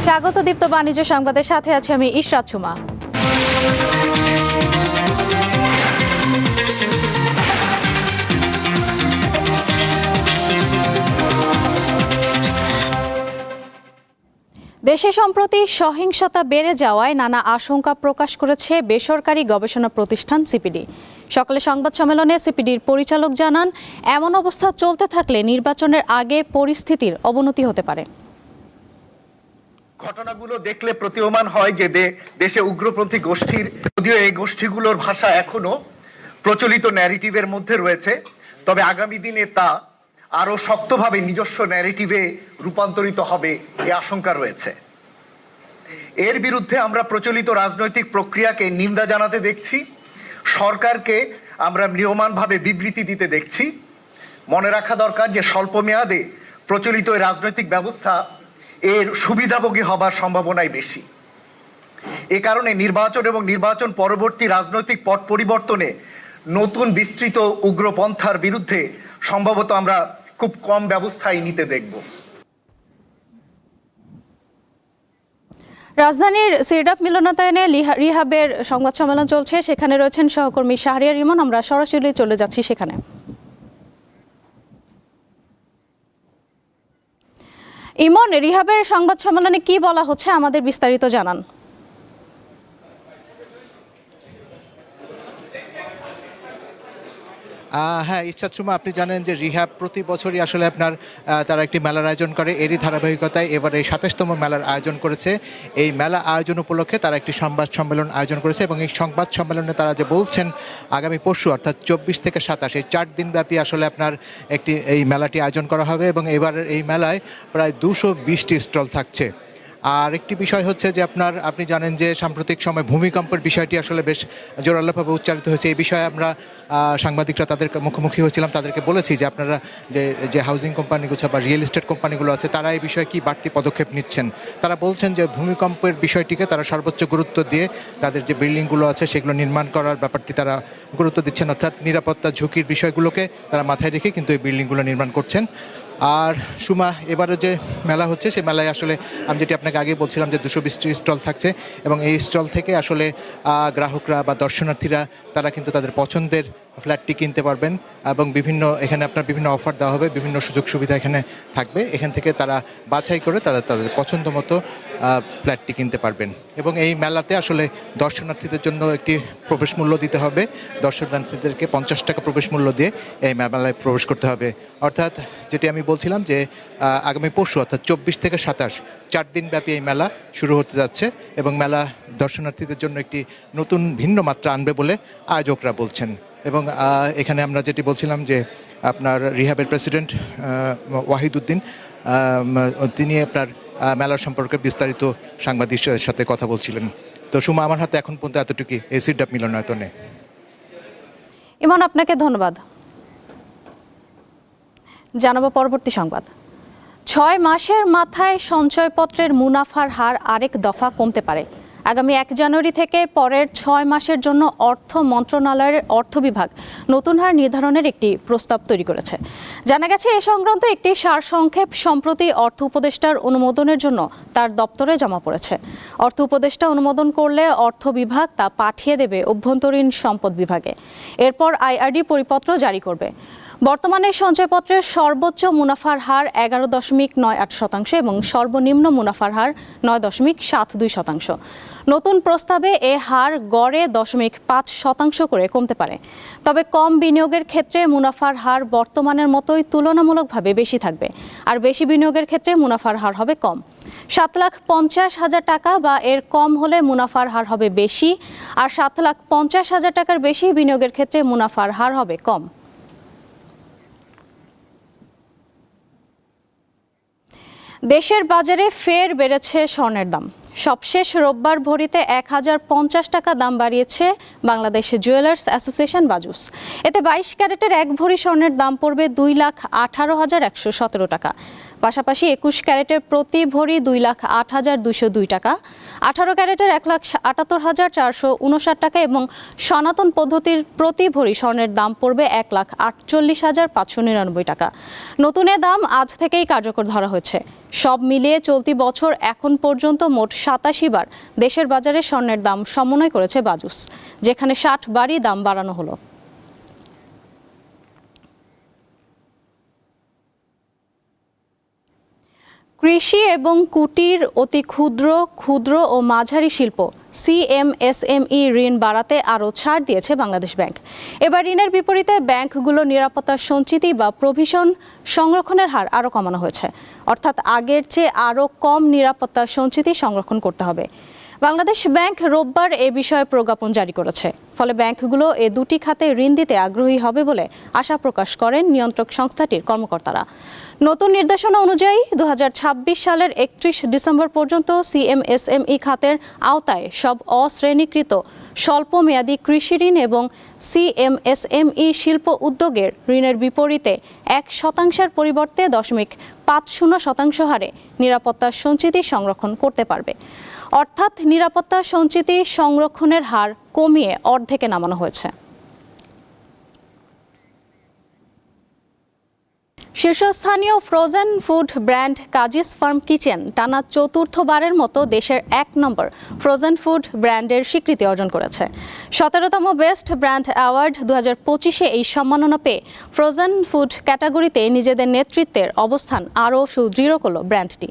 স্বাগত দীপ্ত বাণিজ্য সংবাদের সাথে আছি আমি ইশরাত সুমা। দেশে সম্প্রতি সহিংসতা বেড়ে যাওয়ায় নানা আশঙ্কা প্রকাশ করেছে বেসরকারি গবেষণা প্রতিষ্ঠান সিপিডি। সকালে সংবাদ সম্মেলনে সিপিডির পরিচালক জানান, এমন অবস্থা চলতে থাকলে নির্বাচনের আগে পরিস্থিতির অবনতি হতে পারে। ঘটনাগুলো দেখলে প্রতীয়মান হয় যে দেশে উগ্রপন্থী গোষ্ঠীর, যদিও এই গোষ্ঠীগুলোর ভাষা এখনো প্রচলিত ন্যারেটিভের মধ্যে রয়েছে, তবে আগামী দিনে তা আরো শক্তভাবে নিজস্ব ন্যারেটিভে রূপান্তরিত হবে এই আশঙ্কা রয়েছে। এর বিরুদ্ধে আমরা প্রচলিত রাজনৈতিক প্রক্রিয়াকে নিন্দা জানাতে দেখছি, সরকারকে আমরা ম্রিয়মাণভাবে বিবৃতি দিতে দেখছি। মনে রাখা দরকার যে স্বল্প মেয়াদে প্রচলিত রাজনৈতিক ব্যবস্থা এর সুবিধাভোগী হবার সম্ভাবনাই বেশি। এ কারণে নির্বাচন এবং নির্বাচন পরবর্তী রাজনৈতিক পট পরিবর্তনে নতুন বিস্তৃত উগ্রপন্থার বিরুদ্ধে সম্ভবত আমরা খুব কম ব্যবস্থাই নিতে দেখব। রাজধানীর সিরডাপ মিলনায়তনে রিহাবের সংবাদ সম্মেলন চলছে, সেখানে রয়েছেন সহকর্মী শাহরিয়ার ইমন। আমরা সরাসরি চলে যাচ্ছি সেখানে। ইমন, রিহাবের সংবাদ সম্মেলনে কি বলা হচ্ছে আমাদের বিস্তারিত জানান। হ্যাঁ ইশরাত সুমা, আপনি জানেন যে রিহাব প্রতি বছরই আসলে আপনার তারা একটি মেলার আয়োজন করে। এরই ধারাবাহিকতায় এবারে ২৭তম মেলার আয়োজন করেছে। এই মেলা আয়োজন উপলক্ষে তারা একটি সংবাদ সম্মেলন আয়োজন করেছে এবং এই সংবাদ সম্মেলনে তারা যে বলছেন আগামী পরশু অর্থাৎ ২৪ থেকে ২৭ এই ৪ দিনব্যাপী আসলে আপনার এই মেলাটি আয়োজন করা হবে এবং এবারের এই মেলায় প্রায় ২২০টি স্টল থাকছে। আর একটি বিষয় হচ্ছে যে আপনি জানেন যে সাম্প্রতিক সময় ভূমিকম্পের বিষয়টি আসলে বেশ জোরালোভাবে উচ্চারিত হয়েছে। এই বিষয়ে আমরা সাংবাদিকরা তাদের মুখোমুখি হয়েছিলাম, তাদেরকে বলেছি যে আপনারা যে হাউজিং কোম্পানিগুলো বা রিয়েল এস্টেট কোম্পানিগুলো আছে তারা এই বিষয়ে কি বাড়তি পদক্ষেপ নিচ্ছেন। তারা বলছেন যে ভূমিকম্পের বিষয়টিকে তারা সর্বোচ্চ গুরুত্ব দিয়ে তাদের যে বিল্ডিংগুলো আছে সেগুলো নির্মাণ করার ব্যাপারটি তারা গুরুত্ব দিচ্ছেন, অর্থাৎ নিরাপত্তা ঝুঁকির বিষয়গুলোকে তারা মাথায় রেখে কিন্তু এই বিল্ডিংগুলো নির্মাণ করছেন। আর সুমা, এবারে যে মেলা হচ্ছে সেই মেলায় আসলে আমি যেটি আপনাকে আগে বলছিলাম যে ২২০টি স্টল থাকছে এবং এই স্টল থেকে আসলে গ্রাহকরা বা দর্শনার্থীরা তারা কিন্তু তাদের পছন্দের ফ্ল্যাটটি কিনতে পারবেন এবং এখানে আপনার বিভিন্ন অফার দেওয়া হবে, বিভিন্ন সুযোগ সুবিধা এখানে থাকবে। এখান থেকে তারা বাছাই করে তাদের পছন্দ মতো ফ্ল্যাটটি কিনতে পারবেন এবং এই মেলাতে আসলে দর্শনার্থীদের জন্য একটি প্রবেশ মূল্য দিতে হবে। দর্শনার্থীদেরকে ৫০ টাকা প্রবেশ মূল্য দিয়ে এই মেলায় প্রবেশ করতে হবে। অর্থাৎ যেটি আমি বলছিলাম যে আগামী পরশু অর্থাৎ ২৪ থেকে ২৭ ৪ দিনব্যাপী এই মেলা শুরু হতে যাচ্ছে এবং মেলা দর্শনার্থীদের জন্য একটি নতুন ভিন্ন মাত্রা আনবে বলে আয়োজকরা বলছেন। এবং এখানে আমরা যেটি বলছিলাম যে আপনার রিহাবের প্রেসিডেন্ট ওয়াহিদ উদ্দিন তিনি আপনার মেলার সম্পর্কে বিস্তারিত সাংবাদিকদের সাথে কথা বলছিলেন। তো সুমা, আমার হাতে এখন পর্যন্ত এতটুকুই এই সিরডাপ মিলনায়তনে। ইমন, আপনাকে ধন্যবাদ। জানাবো পরবর্তী সংবাদ। ৬ মাসের মাথায় সঞ্চয়পত্রের মুনাফার হার আরেক দফা কমতে পারে। আগামী ১ জানুয়ারি থেকে পরের ৬ মাসের জন্য অর্থ মন্ত্রণালয়ের অর্থ বিভাগ নতুন হার নির্ধারণের একটি প্রস্তাব তৈরি করেছে। জানা গেছে এ সংক্রান্ত একটি সারসংক্ষেপ সম্প্রতি অর্থ উপদেষ্টার অনুমোদনের জন্য তার দপ্তরে জমা পড়েছে। অর্থ উপদেষ্টা অনুমোদন করলে অর্থ বিভাগ তা পাঠিয়ে দেবে অভ্যন্তরীণ সম্পদ বিভাগে। এরপর আইআরডি পরিপত্র জারি করবে। বর্তমানে সঞ্চয়পত্রের সর্বোচ্চ মুনাফার হার ১১.৯৮% এবং সর্বনিম্ন মুনাফার হার ৯.৭২%। নতুন প্রস্তাবে এ হার গড়ে 0.৫% করে কমতে পারে। তবে কম বিনিয়োগের ক্ষেত্রে মুনাফার হার বর্তমানের মতোই তুলনামূলকভাবে বেশি থাকবে, আর বেশি বিনিয়োগের ক্ষেত্রে মুনাফার হার হবে কম। ৭,৫০,০০০ টাকা বা এর কম হলে মুনাফার হার হবে বেশি, আর ৭,৫০,০০০ টাকার বেশি বিনিয়োগের ক্ষেত্রে মুনাফার হার হবে কম। দেশের বাজারে ফের বেড়েছে স্বর্ণের দাম। সবশেষ রোববার ভরিতে ১,০৫০ টাকা দাম বাড়িয়েছে বাংলাদেশ জুয়েলার্স অ্যাসোসিয়েশন বাজুস। এতে ২২ ক্যারেটের ১ ভরি স্বর্ণের দাম পড়বে ২,১৮,১১৭ টাকা। পাশাপাশি ২১ ক্যারেটের প্রতি ভরি ২,০৮,২০২ টাকা, ১৮ ক্যারেটের ১,৭৮,৪৫৯ টাকা এবং সনাতন পদ্ধতির প্রতি ভরি স্বর্ণের দাম পড়বে ১,৪৮,৫৯৯ টাকা। নতুন এ দাম আজ থেকেই কার্যকর ধরা হয়েছে। সব মিলিয়ে চলতি বছর এখন পর্যন্ত মোট 87 বার দেশের বাজারে স্বর্ণের দাম সমন্বয় করেছে বাজুস, যেখানে 60 বারই দাম বাড়ানো হলো। কৃষি এবং কুটির, অতি ক্ষুদ্র, ক্ষুদ্র ও মাঝারি শিল্প CMSME ঋণ বাড়াতে আরও ছাড় দিয়েছে বাংলাদেশ ব্যাংক। এবার ঋণের বিপরীতে ব্যাংকগুলো নিরাপত্তা সঞ্চিতি বা প্রভিশন সংরক্ষণের হার আরও কমানো হয়েছে, অর্থাৎ আগের চেয়ে আরও কম নিরাপত্তা সঞ্চিতি সংরক্ষণ করতে হবে। বাংলাদেশ ব্যাংক রোববার এ বিষয়ে প্রজ্ঞাপন জারি করেছে। ফলে ব্যাংকগুলো এ দুটি খাতে ঋণ দিতে আগ্রহী হবে বলে আশা প্রকাশ করেন নিয়ন্ত্রক সংস্থাটির কর্মকর্তারা। নতুন নির্দেশনা অনুযায়ী 2026 সালের 31 ডিসেম্বর পর্যন্ত CMSME খাতের আওতায় সব অশ্রেণীকৃত স্বল্পমেয়াদী কৃষি ঋণ এবং CMSME শিল্প উদ্যোগের ঋণের বিপরীতে 1% পরিবর্তে 0.50% হারে নিরাপত্তা সঞ্চিতি সংরক্ষণ করতে পারবে। অর্থাৎ নিরাপত্তা সঞ্চিতি সংরক্ষণের হার কমিয়ে অর্ধেকে নামানো হয়েছে। শীর্ষস্থানীয় frozen food brand Kazi's Farm Kitchen টানা চতুর্থবারের মতো দেশের 1 নম্বর ফ্রোজেন ফুড ব্র্যান্ডের স্বীকৃতি অর্জন করেছে। 17তম বেস্ট ব্র্যান্ড অ্যাওয়ার্ড 2025-এ এই সম্মাননা পেয়ে ফ্রোজেন ফুড ক্যাটাগরিতে নিজেদের নেতৃত্বের অবস্থান আরও সুদৃঢ় করল ব্র্যান্ডটি।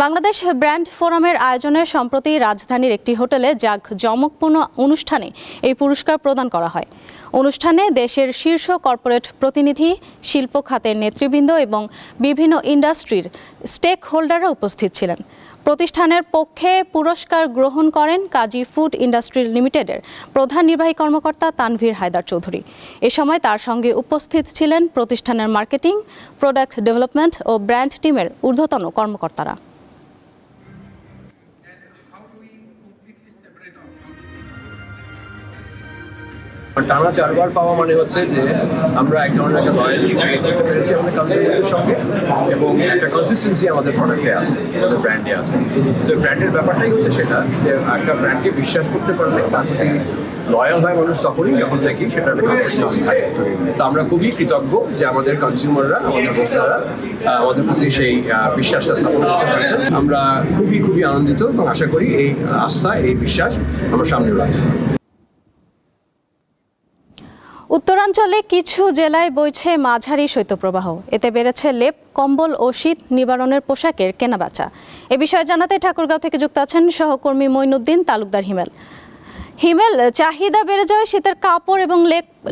বাংলাদেশ ব্র্যান্ড ফোরামের আয়োজনে সম্প্রতি রাজধানীর একটি হোটেলে জাঁকজমকপূর্ণ অনুষ্ঠানে এই পুরস্কার প্রদান করা হয়। অনুষ্ঠানে দেশের শীর্ষ কর্পোরেট প্রতিনিধি, শিল্প খাতের নেতৃবৃন্দ এবং বিভিন্ন ইন্ডাস্ট্রির স্টেক হোল্ডাররা উপস্থিত ছিলেন। প্রতিষ্ঠানের পক্ষে পুরস্কার গ্রহণ করেন কাজী ফুড ইন্ডাস্ট্রি লিমিটেডের প্রধান নির্বাহী কর্মকর্তা তানভীর হায়দার চৌধুরী। এ সময় তার সঙ্গে উপস্থিত ছিলেন প্রতিষ্ঠানের মার্কেটিং, প্রোডাক্ট ডেভেলপমেন্ট ও ব্র্যান্ড টিমের ঊর্ধ্বতন কর্মকর্তারা। টানা 4 বার পাওয়া মানে হচ্ছে যে আমরা এক ধরনের একটা লয়ালটি ক্রিয়েট করতে পেরেছি আমাদের কনজিউমারদের সঙ্গে, এবং একটা কনসিস্টেন্সি আমাদের প্রোডাক্টে আছে, আমাদের ব্র্যান্ডে আছে। তো ব্র্যান্ডের ব্যাপারটাই হচ্ছে সেটা যে একটা ব্র্যান্ডকে বিশ্বাস করতে পারলে তার প্রতি লয়াল হয় মানুষ তখনই যখন দেখি সেটা একটা কনসিস্টেন্সি থাকে। তো আমরা খুবই কৃতজ্ঞ যে আমাদের কনজিউমাররা, আমাদের ভোক্তারা আমাদের প্রতি সেই বিশ্বাসটা স্থাপন করতে পারছেন। আমরা খুবই আনন্দিত এবং আশা করি এই আস্থা, এই বিশ্বাস আমরা সামনে রাখছি। উত্তরাঞ্চলে কিছু জেলায় বইছে মাঝারি শৈত্যপ্রবাহ। এতে বেড়েছে লেপ, কম্বল ও শীত নিবারণের পোশাকের কেনাবেচা। এ বিষয়ে জানাতে ঠাকুরগাঁও থেকে যুক্ত আছেন সহকর্মী মঈনুদ্দিন তালুকদার হিমেল। চাহিদা বেড়ে যাওয়ায় শীতের কাপড় এবং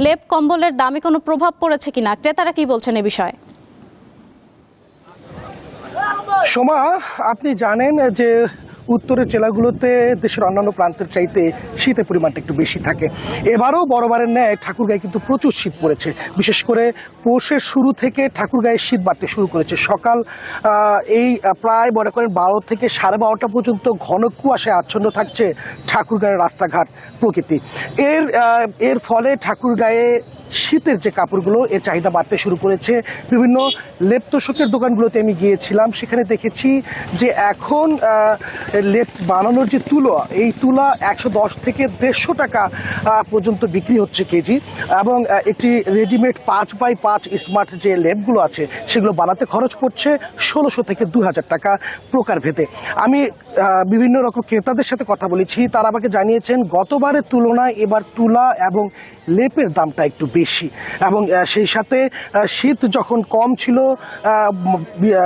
লেপ কম্বলের দামে কোনো প্রভাব পড়েছে কিনা, ক্রেতারা কি বলছেন এ বিষয়ে? সোমা, আপনি জানেন যে উত্তরের জেলাগুলোতে দেশের অন্যান্য প্রান্তের চাইতে শীতের পরিমাণটা একটু বেশি থাকে। এবারও বড়বারের ন্যায় ঠাকুরগাঁয়ে কিন্তু প্রচুর শীত পড়েছে। বিশেষ করে পৌষের শুরু থেকে ঠাকুরগাঁয়ে শীত বাড়তে শুরু করেছে। সকাল এই প্রায় মনে করেন 12 থেকে 12:30 পর্যন্ত ঘন কুয়াশায় আচ্ছন্ন থাকছে ঠাকুরগাঁয়ের রাস্তাঘাট, প্রকৃতি। এর ফলে ঠাকুরগাঁয়ে শীতের যে কাপড়গুলো, এর চাহিদা বাড়তে শুরু করেছে। বিভিন্ন লেপ তোশকের দোকানগুলোতে আমি গিয়েছিলাম, সেখানে দেখেছি যে এখন লেপ বানানোর যে তুলো, এই তুলা 110 থেকে 150 টাকা পর্যন্ত বিক্রি হচ্ছে কেজি, এবং একটি রেডিমেড 5x5 স্মার্ট যে লেপগুলো আছে সেগুলো বানাতে খরচ পড়ছে 1600 থেকে 2000 টাকা প্রকারভেদে। আমি বিভিন্ন রকম ক্রেতাদের সাথে কথা বলেছি, তারা আমাকে জানিয়েছেন গতবারের তুলনায় এবার তুলা এবং লেপের দামটা একটু বেশি, এবং সেই সাথে শীত যখন কম ছিল,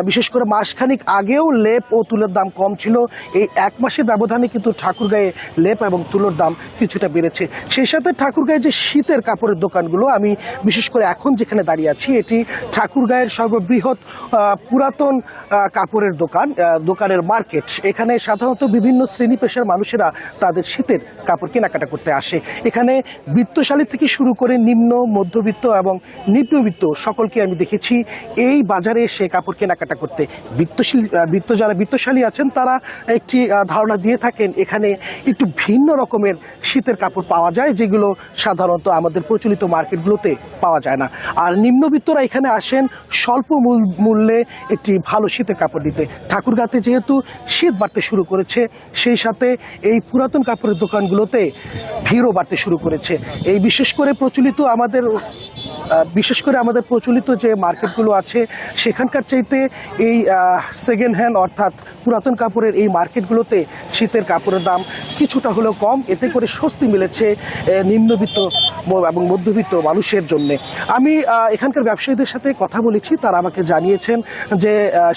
বিশেষ করে মাসখানিক আগেও লেপ ও তুলোর দাম কম ছিল। এই 1 মাসের ব্যবধানে কিন্তু ঠাকুরগাঁয়ে লেপ এবং তুলোর দাম কিছুটা বেড়েছে। সেই সাথে ঠাকুরগাঁয়ে যে শীতের কাপড়ের দোকানগুলো, আমি বিশেষ করে এখন যেখানে দাঁড়িয়ে আছি, এটি ঠাকুরগাঁয়ের সর্ববৃহৎ পুরাতন কাপড়ের দোকানের মার্কেট। এখানে সাধারণত বিভিন্ন শ্রেণী পেশার মানুষেরা তাদের শীতের কাপড় কেনাকাটা করতে আসে। এখানে বিত্তশালী থেকে শুরু করে নিম্ন, মধ্যবিত্ত এবং নিম্নবিত্ত সকলকে আমি দেখেছি এই বাজারে এসে কাপড় কেনাকাটা করতে। যারা বিত্তশালী আছেন তারা একটি ধারণা দিয়ে থাকেন এখানে একটু ভিন্ন রকমের শীতের কাপড় পাওয়া যায়, যেগুলো সাধারণত আমাদের প্রচলিত মার্কেটগুলোতে পাওয়া যায় না। আর নিম্নবিত্তরা এখানে আসেন স্বল্প মূল্যে একটি ভালো শীতের কাপড় নিতে। ঠাকুরগাঁতে যেহেতু শীত বাড়তে শুরু করেছে, সেই সাথে এই পুরাতন কাপড়ের দোকানগুলোতে ভিড়ও বাড়তে শুরু করেছে। এই বিশেষ করে প্রচলিত আমাদের আমাদের বিশেষ করে আমাদের প্রচলিত যে মার্কেটগুলো আছে সেখানকার চাইতে এই সেকেন্ড হ্যান্ড অর্থাৎ পুরাতন কাপড়ের এই মার্কেটগুলোতে শীতের কাপড়ের দাম কিছুটা হলেও কম। এতে করে স্বস্তি মিলেছে নিম্নবিত্ত এবং মধ্যবিত্ত মানুষের জন্যে। আমি এখানকার ব্যবসায়ীদের সাথে কথা বলেছি, তারা আমাকে জানিয়েছেন যে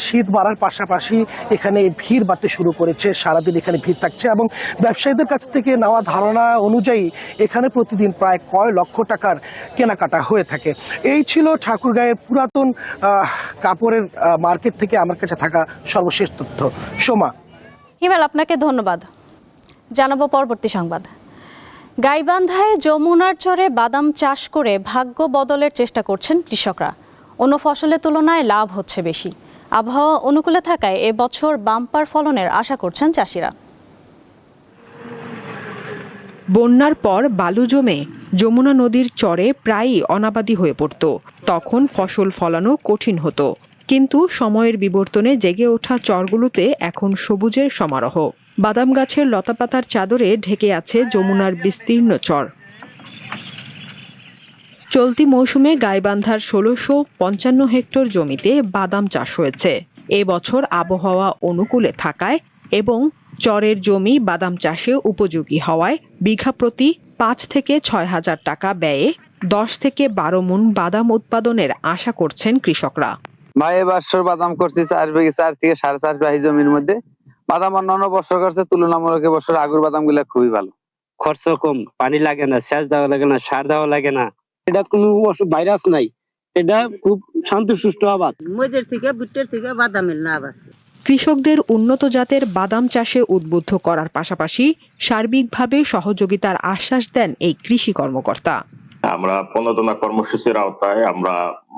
শীত বাড়ার পাশাপাশি এখানে ভিড় বাড়তে শুরু করেছে, সারাদিন এখানে ভিড় থাকছে এবং ব্যবসায়ীদের কাছ থেকে নেওয়া ধারণা অনুযায়ী এখানে প্রতিদিন প্রায় কয় লক্ষ টাকার কেনাকাটা হয়ে থাকে। এই ছিল ঠাকুরগাঁয়ের পুরাতন কাপড়ের মার্কেট থেকে আমার কাছে থাকা সর্বশেষ তথ্য। সোমা। হিমেল, আপনাকে ধন্যবাদ। জানাবো পরবর্তী সংবাদ। গাইবান্ধায় যমুনার চরে বাদাম চাষ করে ভাগ্য বদলের চেষ্টা করছেন কৃষকরা। অন্য ফসলের তুলনায় লাভ হচ্ছে বেশি। আবহাওয়া অনুকূলে থাকায় এবছর বাম্পার ফলনের আশা করছেন চাষিরা। বন্যার পর বালু জমে যমুনা নদীর চরে প্রায়ই অনাবাদি হয়ে পড়ত। তখন ফসল ফলানো কঠিন হতো, কিন্তু সময়ের বিবর্তনে জেগে ওঠা চরগুলোতে এখন সবুজের সমারোহ। বাদাম গাছের লতাপাতার চাদরে ঢেকে আছে যমুনার বিস্তীর্ণ চর। চলতি মৌসুমে গাইবান্ধার ১৬৫৫ হেক্টর জমিতে বাদাম চাষ হয়েছে। এবছর আবহাওয়া অনুকূলে থাকায় এবং চরের জমি বাদাম চাষে উপযোগী হওয়ায় বিঘা প্রতি ৫ থেকে ৬ হাজার টাকা ব্যয়ে ১০ থেকে ১২ মণ বাদাম উৎপাদনের আশা করছেন কৃষকরা। ভাই এবছর বাদাম করছি ৪ থেকে ৪.৫ বিঘা জমির মধ্যে। বাদাম অন্যান্য বছর করছে তুলনামূলক এবছর আগুর বাদাম গুলা খুবই ভালো। খরচ কম, পানি লাগে না, সেচ দেওয়া লাগে না, সার দেওয়া লাগে না। এটা কোনো ভাইরাস নাই, এটা খুব শান্তশিষ্ট আবাদ। মজুর থেকে ভুট্টার থেকে বাদামের লাভ আছে। কৃষকদের উন্নত জাতের বাদাম চাষে উদ্বুদ্ধ করার পাশাপাশি সার্বিকভাবে সহযোগিতার আশ্বাস দেন এই কৃষি কর্মকর্তা। আমরা প্রণোদনা কর্মসূচির আওতায় আমরা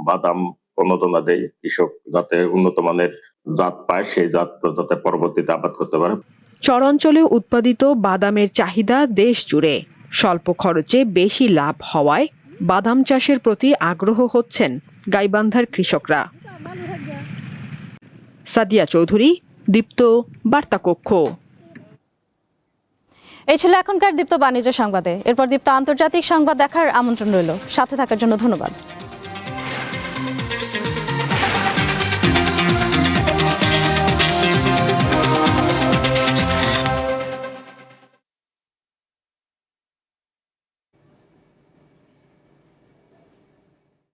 বাদাম প্রণোদনা দেই, কৃষক যাতে উন্নত মানের জাত পায়, সেই জাত যাতে পরবর্তীতে আবাদ করতে পারে। চরাঞ্চলে উৎপাদিত বাদামের চাহিদা দেশ জুড়ে। স্বল্প খরচে বেশি লাভ হওয়ায় বাদাম চাষের প্রতি আগ্রহ হচ্ছেন গাইবান্ধার কৃষকরা। সাদিয়া চৌধুরী, দীপ্ত বার্তা কক্ষ। এই ছিল এখনকার দীপ্ত বাণিজ্য সংবাদে। এরপর দীপ্ত আন্তর্জাতিক সংবাদ দেখার আমন্ত্রণ রইল। সাথে থাকার জন্য ধন্যবাদ।